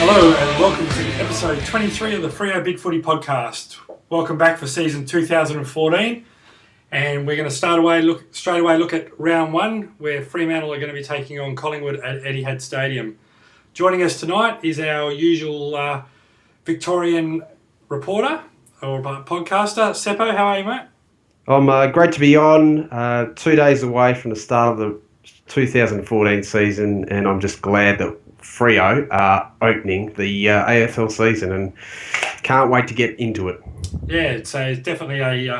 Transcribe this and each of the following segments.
Hello and welcome to episode 23 of the Freo Big Footy Podcast. Welcome back for season 2014, and we're going to straight away look at round one, where Fremantle are going to be taking on Collingwood at Etihad Stadium. Joining us tonight is our usual Victorian reporter or podcaster, Seppo. How are you, mate? I'm great to be on. 2 days away from the start of the 2014 season, and I'm just glad that Freo are opening the AFL season and can't wait to get into it. Yeah, it's definitely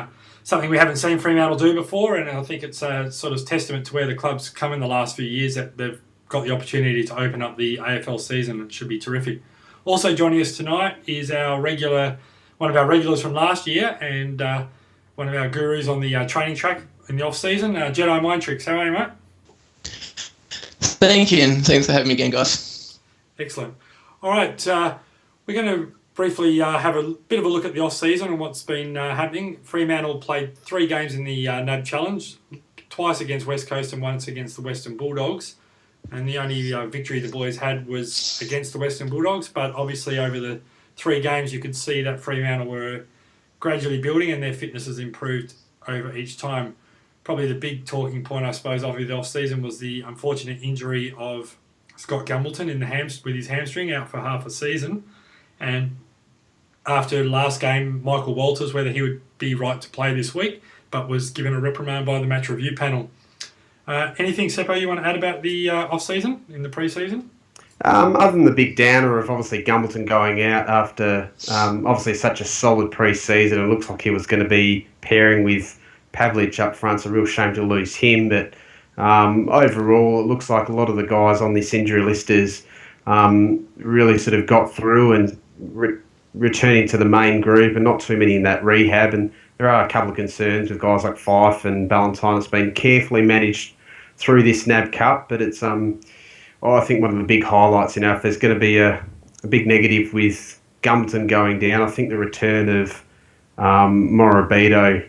something we haven't seen Fremantle do before, and I think it's a sort of testament to where the club's come in the last few years that they've got the opportunity to open up the AFL season. It should be terrific. Also joining us tonight is one of our regulars from last year and one of our gurus on the training track in the off-season, Jedi Mind. How are you, mate? Thank you, and thanks for having me again, guys. Excellent. All right, we're going to briefly have a bit of a look at the off-season and what's been happening. Fremantle played 3 games in the NAB Challenge, twice against West Coast and once against the Western Bulldogs. And the only victory the boys had was against the Western Bulldogs, but obviously over the 3 games you could see that Fremantle were gradually building and their fitness has improved over each time. Probably the big talking point, I suppose, of the off-season was the unfortunate injury of Scott Gumbleton with his hamstring, out for half a season. And after the last game, Michael Walters, whether he would be right to play this week, but was given a reprimand by the match review panel. Anything, Seppo, you want to add about the off-season in the pre-season? Other than the big downer of obviously Gumbleton going out after obviously such a solid pre-season, it looks like he was going to be pairing with Pavlich up front. It's a real shame to lose him, but overall it looks like a lot of the guys on this injury list is really sort of got through and returning to the main group, and not too many in that rehab. And there are a couple of concerns with guys like Fife and Ballantyne. It's been carefully managed through this NAB Cup, but it's I think one of the big highlights, if there's going to be a big negative with Gumbleton going down, I think the return of Morabito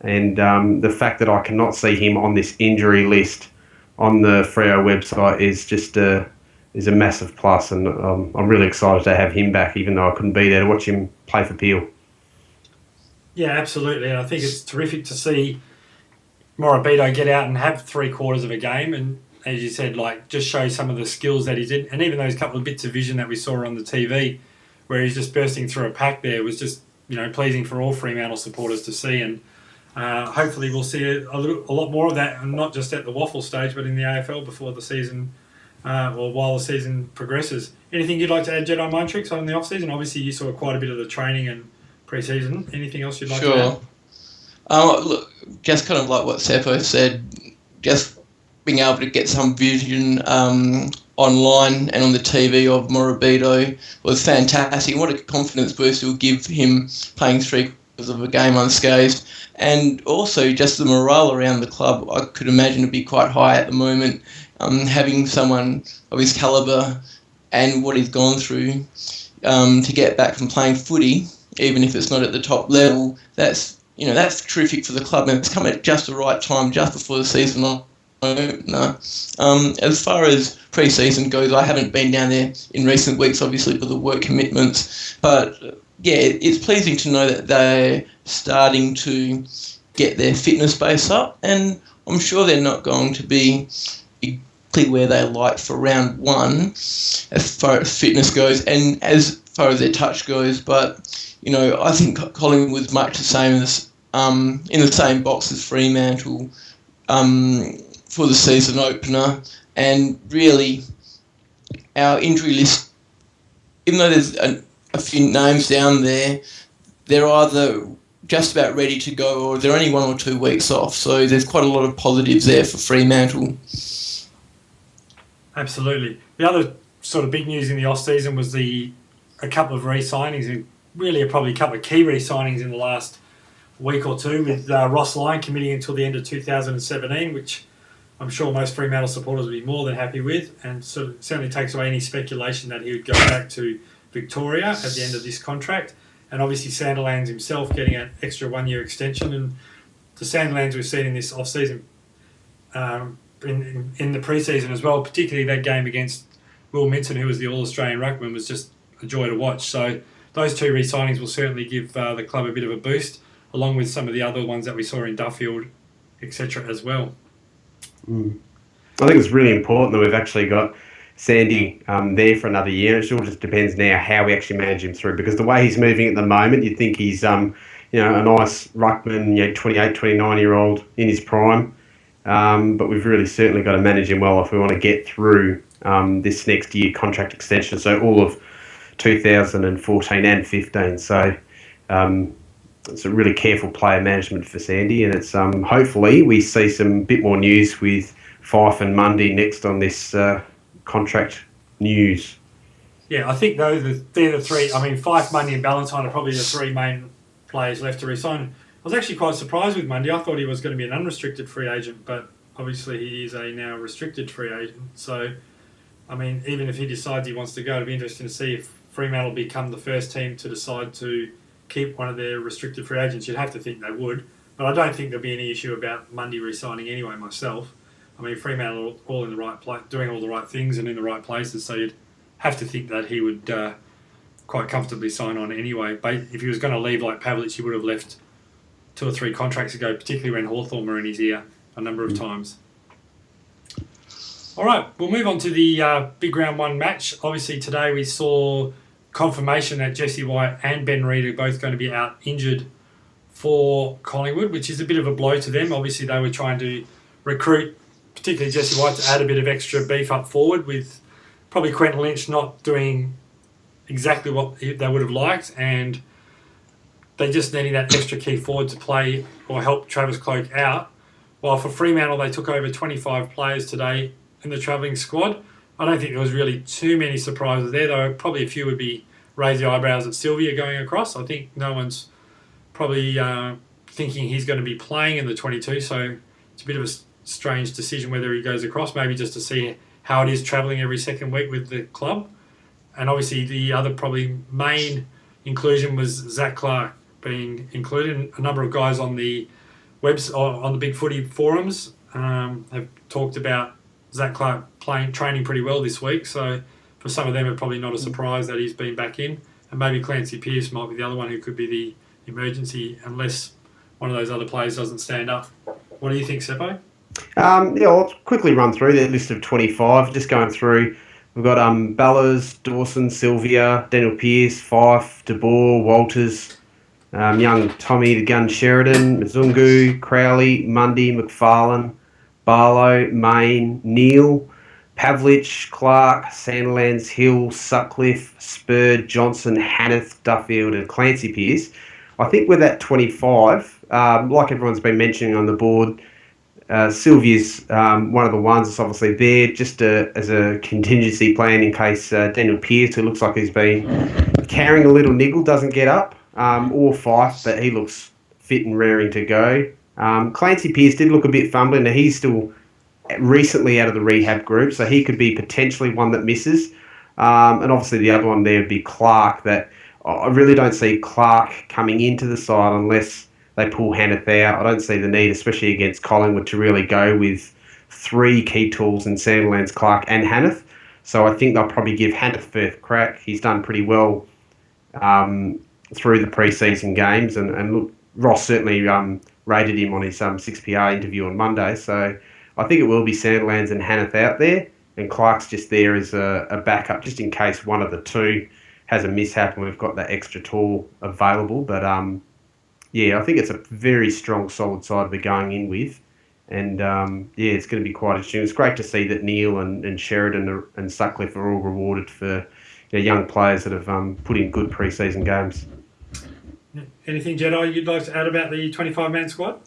and the fact that I cannot see him on this injury list on the Freo website is just is a massive plus, and I'm really excited to have him back, even though I couldn't be there to watch him play for Peel. Yeah, absolutely. And I think it's terrific to see Morabito get out and have 3/4 of a game, and as you said, just show some of the skills that he did. And even those couple of bits of vision that we saw on the TV, where he's just bursting through a pack there, was just pleasing for all Fremantle supporters to see. And hopefully we'll see a lot more of that, and not just at the waffle stage, but in the AFL before the season, or while the season progresses. Anything you'd like to add, Jedi Mind Tricks, on the off-season? Obviously you saw quite a bit of the training and pre-season. Anything else you'd like to add? Sure. Look, just kind of like what Seppo said, just being able to get some vision online and on the TV of Morabito was fantastic. What a confidence boost it will give him playing 3/4 of a game unscathed. And also just the morale around the club, I could imagine would be quite high at the moment. Having someone of his calibre and what he's gone through to get back from playing footy, even if it's not at the top level, that's terrific for the club, and it's come at just the right time, just before the season opener. As far as pre-season goes, I haven't been down there in recent weeks, obviously, for the work commitments. But yeah, it's pleasing to know that they're starting to get their fitness base up, and I'm sure they're not going to be exactly where they like for round one as far as fitness goes and as far as their touch goes. But I think Collingwood's much the same as in the same box as Fremantle for the season opener. And really, our injury list, even though there's a few names down there, they're either just about ready to go or they're only 1 or 2 weeks off. So there's quite a lot of positives there for Fremantle. Absolutely. The other sort of big news in the off-season was a couple of re-signings, and really probably a couple of key re-signings in the last week or two, with Ross Lyon committing until the end of 2017, which I'm sure most Fremantle supporters would be more than happy with, and certainly takes away any speculation that he would go back to Victoria at the end of this contract. And obviously Sandilands himself getting an extra 1-year extension, and the Sandilands we've seen in this off-season in the pre-season as well, particularly that game against Will Minton, who was the All-Australian ruckman, was just a joy to watch. So those two re-signings will certainly give the club a bit of a boost, along with some of the other ones that we saw in Duffield, etc. as well. I think it's really important that we've actually got Sandy there for another year. It all just depends now how we actually manage him through, because the way he's moving at the moment, you'd think he's a nice ruckman, 28, 29-year-old in his prime. But we've really certainly got to manage him well if we want to get through this next year contract extension, so all of 2014 and 15. So it's a really careful player management for Sandy, and it's hopefully we see some bit more news with Fife and Mundy next on this contract news. Yeah, I think though they're the three. I mean, Fife, Mundy, and Ballantyne are probably the three main players left to resign. I was actually quite surprised with Mundy. I thought he was going to be an unrestricted free agent, but obviously he is a now restricted free agent. So, I mean, even if he decides he wants to go, it'll be interesting to see if Fremantle become the first team to decide to keep one of their restricted free agents. You'd have to think they would, but I don't think there'll be any issue about Mundy re-signing anyway myself. I mean, Fremantle are all in the right place, doing all the right things and in the right places, so you'd have to think that he would quite comfortably sign on anyway. But if he was going to leave like Pavlich, he would have left 2 or 3 contracts ago, particularly when Hawthorn were in his ear a number of times. All right, we'll move on to the big round 1 match. Obviously today we saw confirmation that Jesse White and Ben Reid are both going to be out injured for Collingwood, which is a bit of a blow to them. Obviously they were trying to recruit, particularly Jesse White, to add a bit of extra beef up forward, with probably Quentin Lynch not doing exactly what they would have liked, and they just needing that extra key forward to play or help Travis Cloke out. While for Fremantle, they took over 25 players today in the travelling squad. I don't think there was really too many surprises there, though probably a few would be raise the eyebrows at Sylvia going across. I think no one's probably thinking he's going to be playing in the 22, so it's a bit of a strange decision whether he goes across, maybe just to see how it is travelling every second week with the club. And obviously the other probably main inclusion was Zach Clark being included. A number of guys on the on the Big Footy forums have talked about Zach Clark training pretty well this week, so for some of them it's probably not a surprise that he's been back in, and maybe Clancy Pearce might be the other one who could be the emergency unless one of those other players doesn't stand up. What do you think, Seppo? I'll quickly run through the list of 25. Just going through, we've got Ballas, Dawson, Sylvia, Daniel Pearce, Fife, De Boer, Walters, young Tommy the Gun Sheridan, Mzungu, Crowley, Mundy, McFarlane, Barlow, Main, Neal, Pavlich, Clark, Sandilands, Hill, Sutcliffe, Spurd, Johnson, Hanneth, Duffield and Clancy Pearce. I think with that 25, like everyone's been mentioning on the board, Sylvia's one of the ones that's obviously there just as a contingency plan in case Daniel Pearce, who looks like he's been carrying a little niggle, doesn't get up, or Fife, but he looks fit and raring to go. Clancy Pearce did look a bit fumbling. Now he's still recently out of the rehab group, so he could be potentially one that misses. And obviously the other one there would be Clark. That I really don't see Clark coming into the side unless they pull Hanneth out. I don't see the need, especially against Collingwood, to really go with 3 key tools in Sandilands, Clark and Hanneth. So I think they'll probably give Hanneth first crack. He's done pretty well through the pre-season games, and look, Ross certainly rated him on his 6PR interview on Monday. So I think it will be Sandilands and Hanneth out there, and Clark's just there as a backup, just in case one of the two has a mishap and we've got that extra tool available. But I think it's a very strong, solid side to be going in with. And, it's going to be quite interesting. It's great to see that Neal and Sheridan and Sutcliffe are all rewarded for young players that have put in good pre-season games. Anything, Jedi, you'd like to add about the 25-man squad?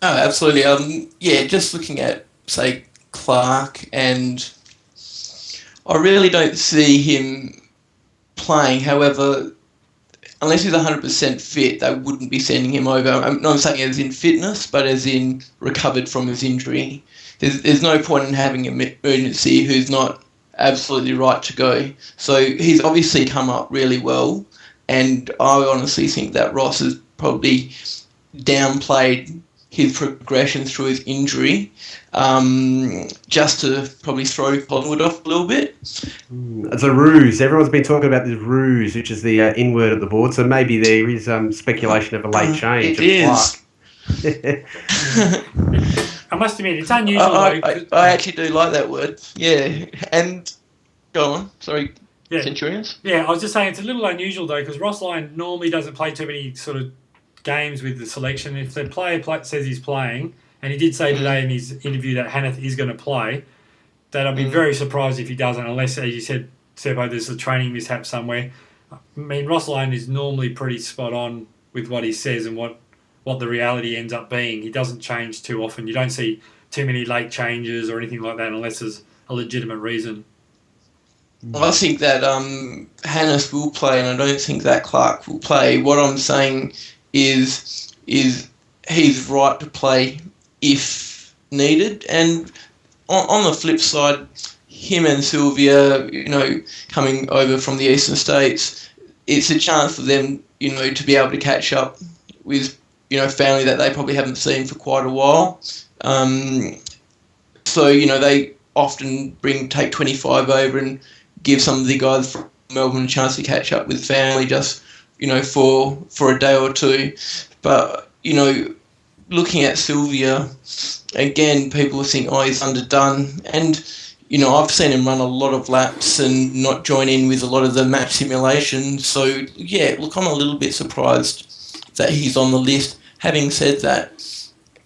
Oh, absolutely. Just looking at, say, Clark, and I really don't see him playing. However, unless he's 100% fit, they wouldn't be sending him over. I'm not saying as in fitness, but as in recovered from his injury. There's no point in having an emergency who's not absolutely right to go. So he's obviously come up really well, and I honestly think that Ross has probably downplayed his progression through his injury, just to probably throw Collingwood off a little bit. It's a ruse. Everyone's been talking about this ruse, which is the in word at the board. So maybe there is speculation of a late change. It is. I must admit, it's unusual. I actually do like that word. Yeah. And go on. Sorry, yeah. Centurions? Yeah, I was just saying it's a little unusual, though, because Ross Lyon normally doesn't play too many sort of games with the selection. If the player says he's playing, and he did say today in his interview that Hanneth is going to play, that I'd be very surprised if he doesn't, unless, as you said, Seppo, there's a training mishap somewhere. I mean, Ross Lyon is normally pretty spot on with what he says and what the reality ends up being. He doesn't change too often. You don't see too many late changes or anything like that unless there's a legitimate reason. I think that Hanneth will play, and I don't think that Clark will play. What I'm saying is he's right to play if needed. And on the flip side, him and Sylvia, coming over from the eastern states, it's a chance for them, to be able to catch up with, family that they probably haven't seen for quite a while. So, they often take 25 over and give some of the guys from Melbourne a chance to catch up with family just, for a day or two. But, looking at Sylvia, again, people think, he's underdone. And, I've seen him run a lot of laps and not join in with a lot of the map simulation. So, yeah, look, I'm a little bit surprised that he's on the list. Having said that,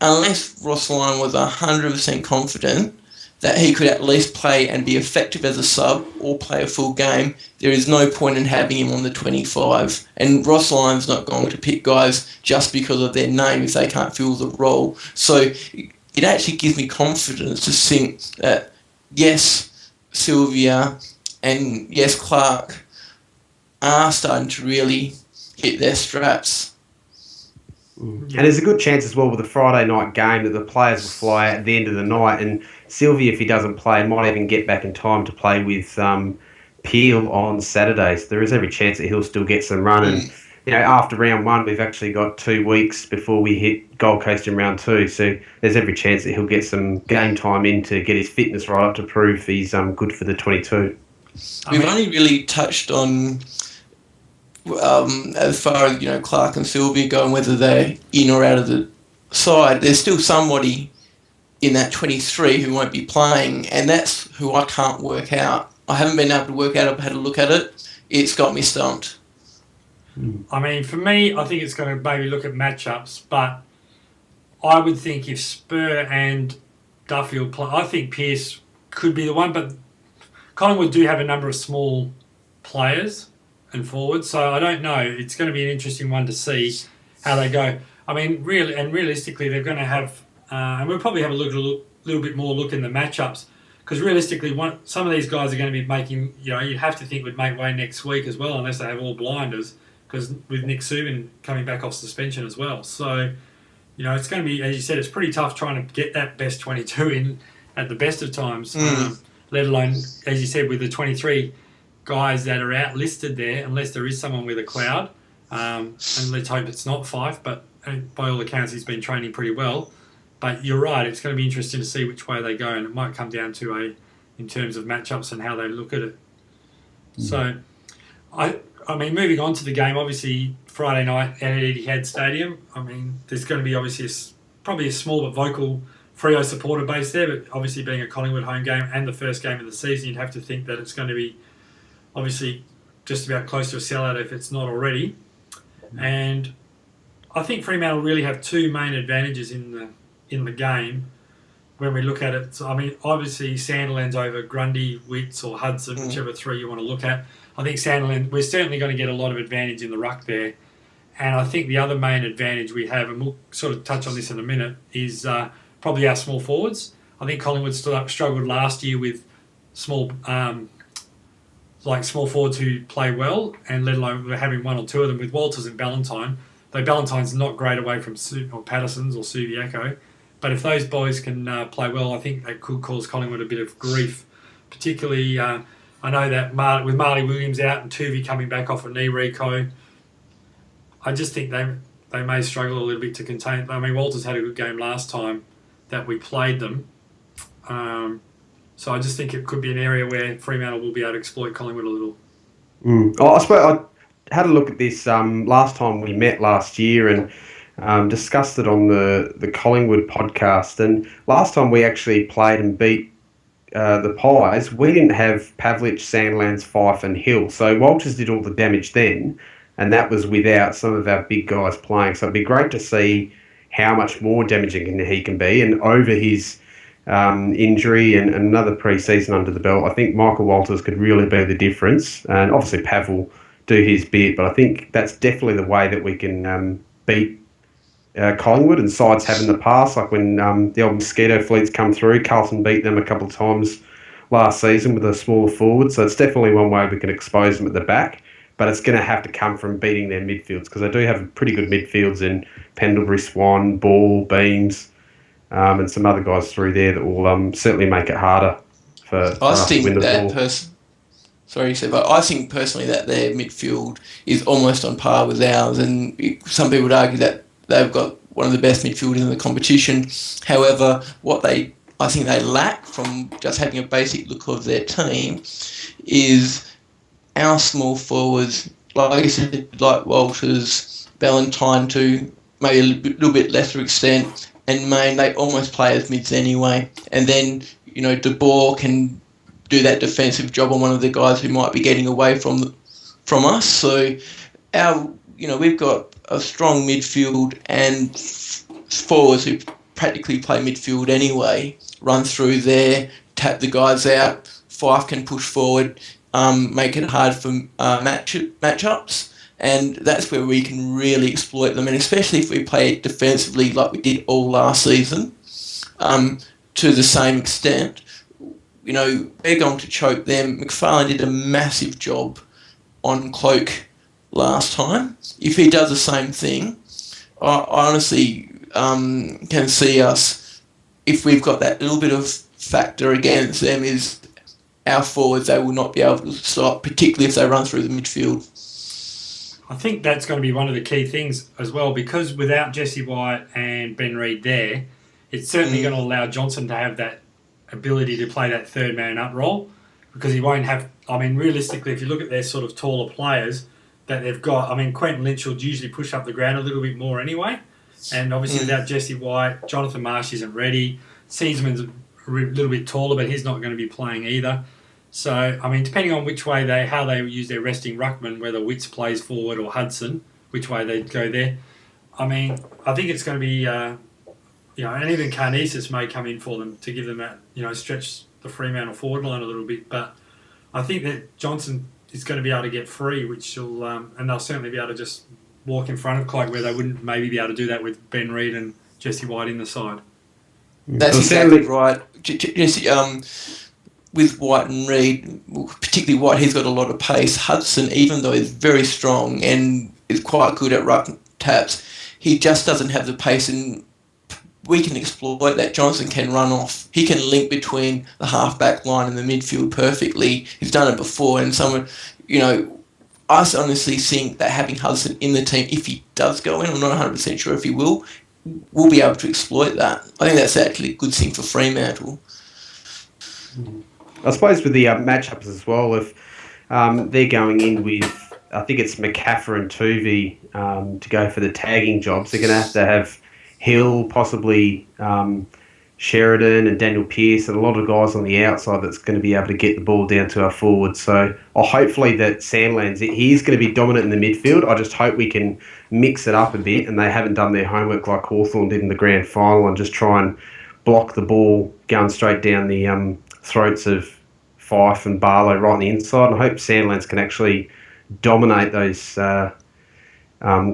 unless Ross Lyon was 100% confident that he could at least play and be effective as a sub or play a full game, there is no point in having him on the 25. And Ross Lyon's not going to pick guys just because of their name if they can't fill the role. So it actually gives me confidence to think that, yes, Sylvia and yes, Clark are starting to really hit their straps. And there's a good chance as well with the Friday night game that the players will fly out at the end of the night, and Sylvia, if he doesn't play, might even get back in time to play with Peel on Saturdays. There is every chance that he'll still get some run. And after round one, we've actually got 2 weeks before we hit Gold Coast in round 2. So there's every chance that he'll get some game time in to get his fitness right up to prove he's good for the 22. We've only really touched on as far as Clark and Sylvia go and whether they're in or out of the side. There's still somebody in that 23 who won't be playing, and that's who I can't work out. I haven't been able to work out. I've had a look at it. It's got me stumped. I mean, for me, I think it's going to maybe look at matchups, but I would think if Spur and Duffield play, I think Pearce could be the one, but Collingwood do have a number of small players and forwards, so I don't know. It's going to be an interesting one to see how they go. I mean, realistically, they're going to have, and we'll probably have a little bit more look in the matchups, because realistically, some of these guys are going to be making, you'd have to think would make way next week as well, unless they have all blinders, because with Nick Subin coming back off suspension as well. So, it's going to be, as you said, it's pretty tough trying to get that best 22 in at the best of times, let alone, as you said, with the 23 guys that are out listed there, unless there is someone with a cloud, and let's hope it's not Fife, but by all accounts he's been training pretty well. But you're right, it's going to be interesting to see which way they go, and it might come down to in terms of matchups and how they look at it. So, I mean, moving on to the game, obviously Friday night at Etihad Stadium. I mean, there's going to be obviously probably a small but vocal Freo supporter base there, but obviously being a Collingwood home game and the first game of the season, you'd have to think that it's going to be obviously just about close to a sellout if it's not already. And I think Fremantle really have two main advantages in the game when we look at it. So, I mean, obviously Sandilands over Grundy, Witts or Hudson, whichever three you want to look at. I think Sandiland, we're certainly going to get a lot of advantage in the ruck there. And I think the other main advantage we have, and we'll sort of touch on this in a minute, is probably our small forwards. I think Collingwood struggled last year with small forwards who play well, and let alone we're having one or two of them with Walters and Ballantyne. Though Ballantyne's not great away from Patterson's or Subiaco. But if those boys can play well, I think that could cause Collingwood a bit of grief. Particularly, I know that with Marley Williams out and Tuvey coming back off a knee reco, I just think they they may struggle a little bit to contain. I mean, Walters had a good game last time that we played them. So I just think it could be an area where Fremantle will be able to exploit Collingwood a little. I suppose I had a look at this last time we met last year and discussed it on the Collingwood podcast. And last time we actually played and beat the Pies, we didn't have Pavlich, Sandlands, Fife and Hill. So Walters did all the damage then, and that was without some of our big guys playing. So it'd be great to see how much more damaging he can be. And over his injury and another pre-season under the belt, I think Michael Walters could really be the difference. And obviously Pav will do his bit, but I think that's definitely the way that we can beat Collingwood, and sides have in the past, like when the old Mosquito fleets come through. Carlton beat them a couple of times last season with a smaller forward, so it's definitely one way we can expose them at the back, but it's going to have to come from beating their midfields, because they do have pretty good midfields in Pendlebury, Swan, Ball, Beams, and some other guys through there that will certainly make it harder for us to win the ball. Sorry, Seb, but I think personally that their midfield is almost on par with ours, and some people would argue that they've got one of the best midfielders in the competition. However, what I think they lack from just having a basic look of their team is our small forwards, like I said, like Walters, Valentine to maybe a little bit lesser extent, and Main, they almost play as mids anyway. And then, De Boer can do that defensive job on one of the guys who might be getting away from us. So we've got a strong midfield, and forwards who practically play midfield anyway, run through there, tap the guys out. Fife can push forward, make it hard for matchups, and that's where we can really exploit them. And especially if we play it defensively like we did all last season, to the same extent, we're going to choke them. McFarlane did a massive job on Cloak last time. If he does the same thing, I honestly can see us, if we've got that little bit of factor against them, is our forwards, they will not be able to stop, particularly if they run through the midfield. I think that's going to be one of the key things as well, because without Jesse White and Ben Reid there, it's certainly going to allow Johnson to have that ability to play that third man up role, because he won't have, realistically, if you look at their sort of taller players that they've got, Quentin Lynch will usually push up the ground a little bit more anyway, and obviously without Jesse White, Jonathan Marsh isn't ready, Seaman's a little bit taller, but he's not going to be playing either. So, depending on which way how they use their resting ruckman, whether Witts plays forward or Hudson, which way they go there, I think it's going to be, and even Karnisis may come in for them to give them that, stretch the Fremantle forward line a little bit. But I think that Johnson is going to be able to get free, which will, and they'll certainly be able to just walk in front of Clyde, where they wouldn't maybe be able to do that with Ben Reid and Jesse White in the side. That's exactly right. Jesse, with White and Reid, particularly White, he's got a lot of pace. Hudson, even though he's very strong and is quite good at ruck taps, he just doesn't have the pace, and we can exploit that. Johnson can run off. He can link between the half-back line and the midfield perfectly. He's done it before, and someone, I honestly think that having Hudson in the team, if he does go in, I'm not 100% sure if he will, we'll be able to exploit that. I think that's actually a good thing for Fremantle. I suppose with the matchups as well, if they're going in with, I think it's McCaffrey and Tuvey to go for the tagging jobs, they're going to have Hill, possibly Sheridan and Daniel Pearce, and a lot of guys on the outside that's going to be able to get the ball down to our forwards. So hopefully that Sandlands, he's going to be dominant in the midfield. I just hope we can mix it up a bit, and they haven't done their homework like Hawthorn did in the grand final and just try and block the ball going straight down the throats of Fife and Barlow right on the inside. And I hope Sandlands can actually dominate those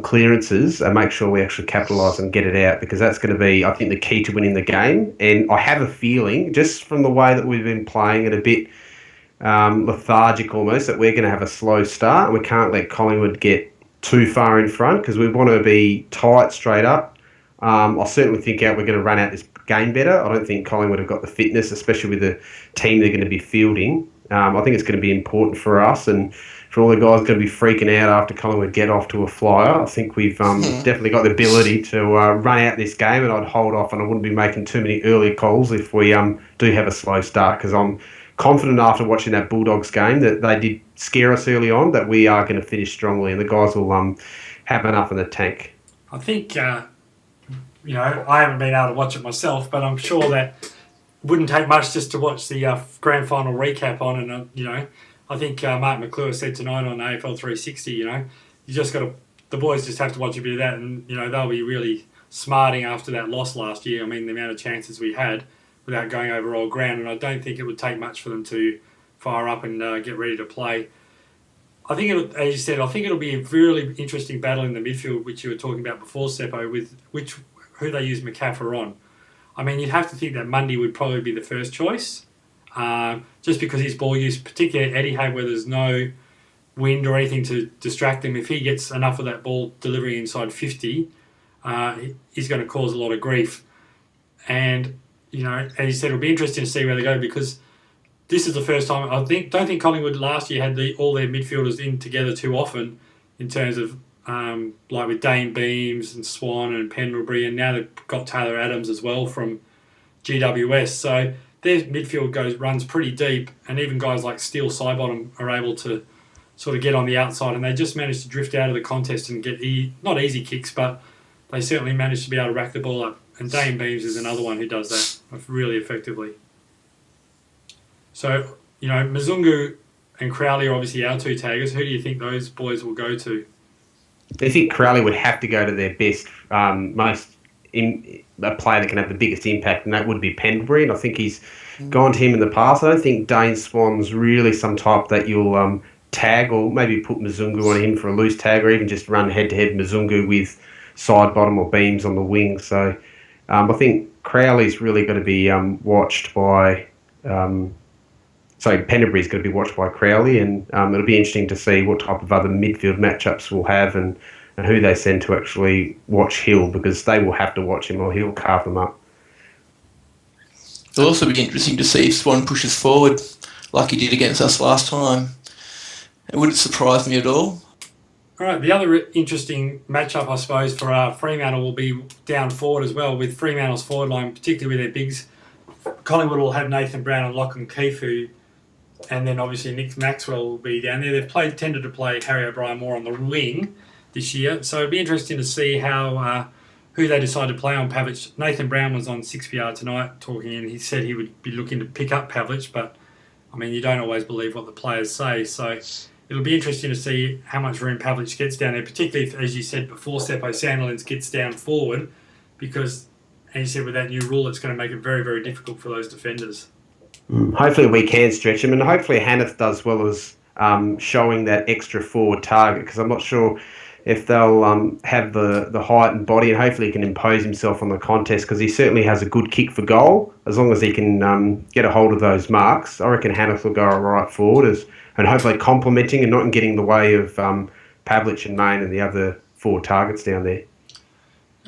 clearances and make sure we actually capitalise and get it out, because that's going to be, I think, the key to winning the game. And I have a feeling, just from the way that we've been playing it a bit lethargic almost, that we're going to have a slow start, and we can't let Collingwood get too far in front, because we want to be tight straight up. I certainly think we're going to run out this game better. I don't think Collingwood have got the fitness, especially with the team they're going to be fielding, I think it's going to be important for us and for all the guys going to be freaking out after Collingwood get off to a flyer. I think we've definitely got the ability to run out this game, and I'd hold off and I wouldn't be making too many early calls if we do have a slow start, because I'm confident after watching that Bulldogs game that they did scare us early on, that we are going to finish strongly and the guys will have enough in the tank. I think, I haven't been able to watch it myself, but I'm sure that it wouldn't take much just to watch the grand final recap on, and, I think Mark McClure said tonight on AFL 360, you just got to, the boys just have to watch a bit of that, and, they'll be really smarting after that loss last year. I mean, the amount of chances we had without going over old ground, and I don't think it would take much for them to fire up and get ready to play. I think, as you said, I think it'll be a really interesting battle in the midfield, which you were talking about before, Seppo, with who they use McCaffrey on. I mean, you'd have to think that Mundy would probably be the first choice, just because his ball use, particularly at Etihad, where there's no wind or anything to distract him. If he gets enough of that ball delivering inside 50, he's going to cause a lot of grief. And, as you said, it'll be interesting to see where they go, because this is the first time, don't think Collingwood last year had all their midfielders in together too often, in terms of like with Dane Beams and Swan and Pendlebury, and now they've got Taylor Adams as well from GWS. So their midfield runs pretty deep, and even guys like Steele Sidebottom are able to sort of get on the outside, and they just managed to drift out of the contest and get not easy kicks, but they certainly managed to be able to rack the ball up. And Dane Beams is another one who does that really effectively. So, Mzungu and Crowley are obviously our two taggers. Who do you think those boys will go to? I think Crowley would have to go to their best, a player that can have the biggest impact, and that would be Pendlebury. And I think he's gone to him in the past. I don't think Dane Swan's really some type that you'll tag, or maybe put Mzungu on him for a loose tag, or even just run head-to-head Mzungu with Sidebottom or Beams on the wing. So I think Crowley's really going to be watched by... Pendlebury's going to be watched by Crowley, and it'll be interesting to see what type of other midfield matchups we'll have and who they send to actually watch Hill, because they will have to watch him or he'll carve them up. It'll also be interesting to see if Swan pushes forward like he did against us last time. It wouldn't surprise me at all. All right, the other interesting matchup, I suppose, for Fremantle will be down forward as well, with Fremantle's forward line, particularly with their bigs. Collingwood will have Nathan Brown and Lachlan Keefe, and then obviously Nick Maxwell will be down there. They've tended to play Harry O'Brien more on the wing this year, so it'd be interesting to see how who they decide to play on Pavlich. Nathan Brown was on 6PR tonight talking, and he said he would be looking to pick up Pavlich, but I mean, you don't always believe what the players say, so it'll be interesting to see how much room Pavlich gets down there, particularly if, as you said before, Seppo Sandilands gets down forward, because, as you said, with that new rule, it's going to make it very, very difficult for those defenders. Hopefully we can stretch him, and hopefully Hanneth does well as showing that extra forward target, because I'm not sure if they'll have the height and body, and hopefully he can impose himself on the contest, because he certainly has a good kick for goal. As long as he can get a hold of those marks, I reckon Hanneth will go right forward, and hopefully complementing and not getting in the way of Pavlich and Main and the other forward targets down there.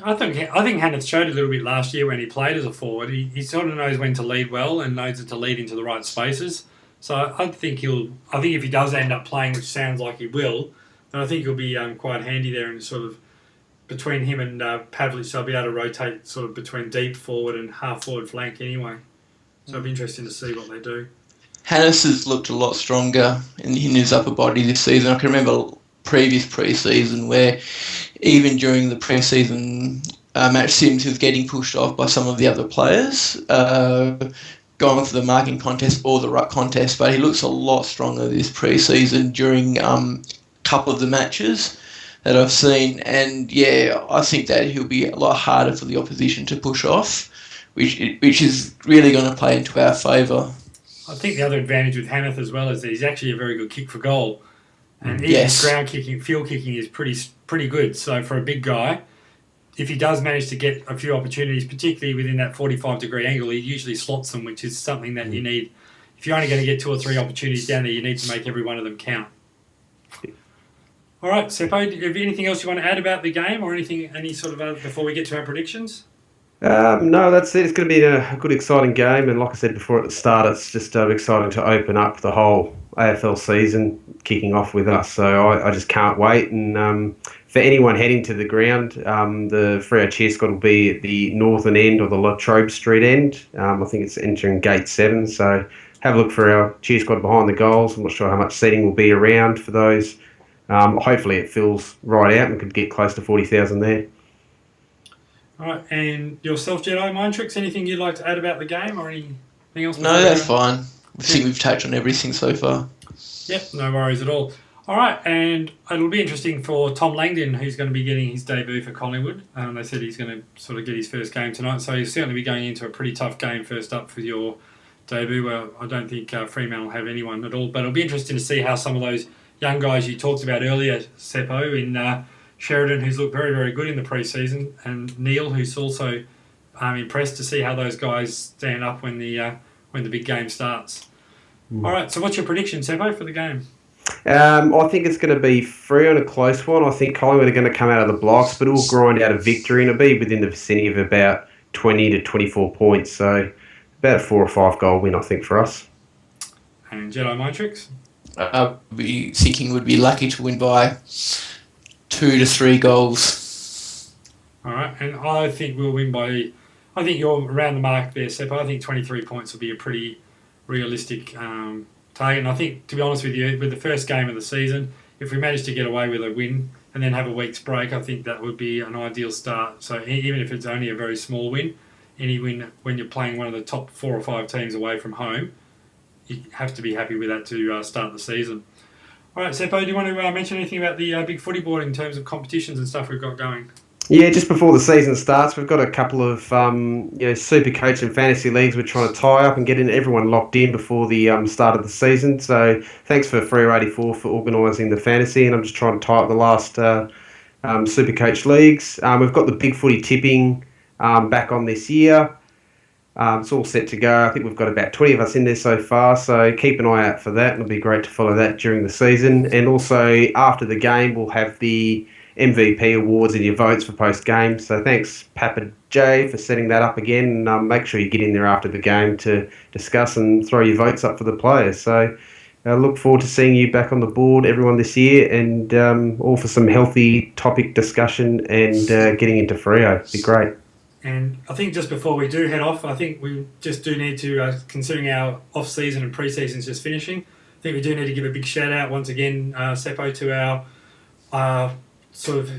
I think Hanneth showed a little bit last year when he played as a forward. He sort of knows when to lead well and knows to lead into the right spaces. So I think if he does end up playing, which sounds like he will, then I think he'll be quite handy there, and sort of between him and Pavlich, they'll be able to rotate sort of between deep forward and half forward flank anyway. So it'll be interesting to see what they do. Hannes has looked a lot stronger in his upper body this season. I can remember previous pre-season where even during the pre-season match Sims was getting pushed off by some of the other players, going for the marking contest or the ruck contest, but he looks a lot stronger this pre-season during a couple of the matches that I've seen, and yeah, I think that he'll be a lot harder for the opposition to push off, which is really going to play into our favour. I think the other advantage with Hanneth as well is that he's actually a very good kick for goal. And even ground kicking, field kicking is pretty good. So for a big guy, if he does manage to get a few opportunities, particularly within that 45-degree angle, he usually slots them, which is something that you need. If you're only going to get 2 or 3 opportunities down there, you need to make every one of them count. All right, Seppo, have you anything else you want to add about the game, or any sort of other before we get to our predictions? No, that's it. It's going to be a good, exciting game. And like I said before at the start, it's just exciting to open up the whole AFL season kicking off with us. So I just can't wait. And for anyone heading to the ground, the Freo Cheer Squad will be at the northern end or the Latrobe Street end. I think it's entering Gate 7. So have a look for our cheer squad behind the goals. I'm not sure how much seating will be around for those. Hopefully it fills right out and we could get close to 40,000 there. All right, and yourself, Jedi Mind Tricks, anything you'd like to add about the game or anything else? No, that's fine. I think we've touched on everything so far. Yep, no worries at all. All right, and it'll be interesting for Tom Langdon, who's going to be getting his debut for Collingwood. They said he's going to sort of get his first game tonight, so he'll certainly be going into a pretty tough game first up for your debut. Well, I don't think Fremantle will have anyone at all, but it'll be interesting to see how some of those young guys you talked about earlier, Seppo, in Sheridan, who's looked very, very good in the pre-season, and Neil, who's also impressed to see how those guys stand up when the big game starts. All right, so what's your prediction, Seppo, for the game? I think it's going to be Freo and a close one. I think Collingwood are going to come out of the blocks, but it will grind out a victory, and it'll be within the vicinity of about 20 to 24 points. So about a 4 or 5 goal win, I think, for us. And Jedi Mind Tricks? I'll be thinking would be lucky to win by 2 to 3 goals. All right, and I think we'll win by... I think you're around the mark there, Seppo. I think 23 points will be a pretty realistic target. And I think, to be honest with you, with the first game of the season, if we manage to get away with a win and then have a week's break, I think that would be an ideal start. So even if it's only a very small win, any win when you're playing one of the top 4 or 5 teams away from home, you have to be happy with that to start the season. All right, Seppo, do you want to mention anything about the big footy board in terms of competitions and stuff we've got going? Yeah, just before the season starts, we've got a couple of super coach and fantasy leagues we're trying to tie up and get everyone locked in before the start of the season. So thanks for Freo84 for organising the fantasy, and I'm just trying to tie up the last super coach leagues. We've got the big footy tipping back on this year. It's all set to go. I think we've got about 20 of us in there so far, so keep an eye out for that, and it'll be great to follow that during the season. And also, after the game, we'll have the MVP awards and your votes for post-game. So thanks, Papa J, for setting that up again. And make sure you get in there after the game to discuss and throw your votes up for the players. So I look forward to seeing you back on the board, everyone, this year, and all for some healthy topic discussion and getting into Freo. It'd be great. And I think just before we do head off, I think we just do need to, considering our off-season and pre-season is just finishing, I think we do need to give a big shout-out once again, Seppo, to our sort of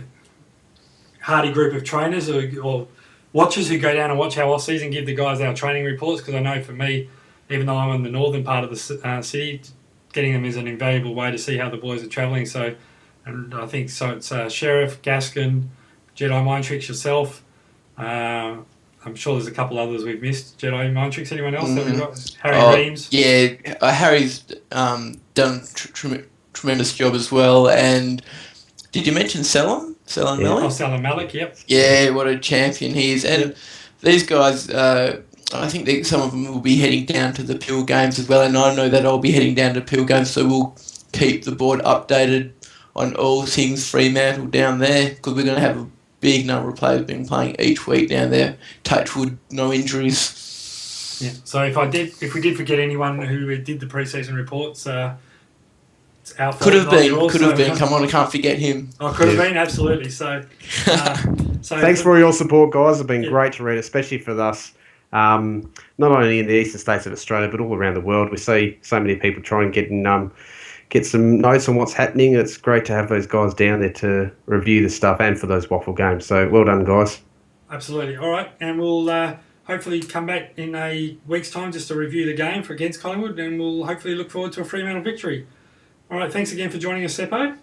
hardy group of trainers or watchers who go down and watch our off-season, give the guys our training reports, because I know for me, even though I'm in the northern part of the city, getting them is an invaluable way to see how the boys are travelling. So, and I think so it's Sheriff, Gaskin, Jedi Mind Tricks, yourself. I'm sure there's a couple others we've missed. Jedi Mind Tricks, anyone else that we've got? Harry Reams? Yeah, Harry's done tremendous job as well. And did you mention Selam? Selam Yeah. Malik? Oh, Salam Malik, yep. Yeah, what a champion he is. And these guys, I think some of them will be heading down to the Peel games as well. And I know that I'll be heading down to Peel games, so we'll keep the board updated on all things Fremantle down there, because we're going to have a big number of players been playing each week down there. Touch wood, no injuries. Yeah. So if we did forget anyone who did the pre-season reports, it's our fault. Could have not been. yours. Come on, I can't forget him. Oh, could have been, absolutely. So Thanks for all your support, guys. It's been great to read, especially for us. Not only in the eastern states of Australia, but all around the world. We see so many people try and get some notes on what's happening. It's great to have those guys down there to review the stuff and for those waffle games. So well done, guys. Absolutely. All right, and we'll hopefully come back in a week's time just to review the game for against Collingwood, and we'll hopefully look forward to a Fremantle victory. All right, thanks again for joining us, Seppo.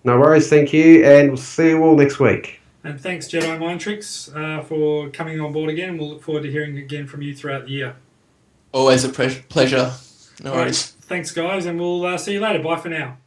No worries, thank you, and we'll see you all next week. And thanks, Jedi Mind Tricks, for coming on board again. We'll look forward to hearing again from you throughout the year. Always a pleasure. No All right, worries. thanks, guys, and we'll see you later. Bye for now.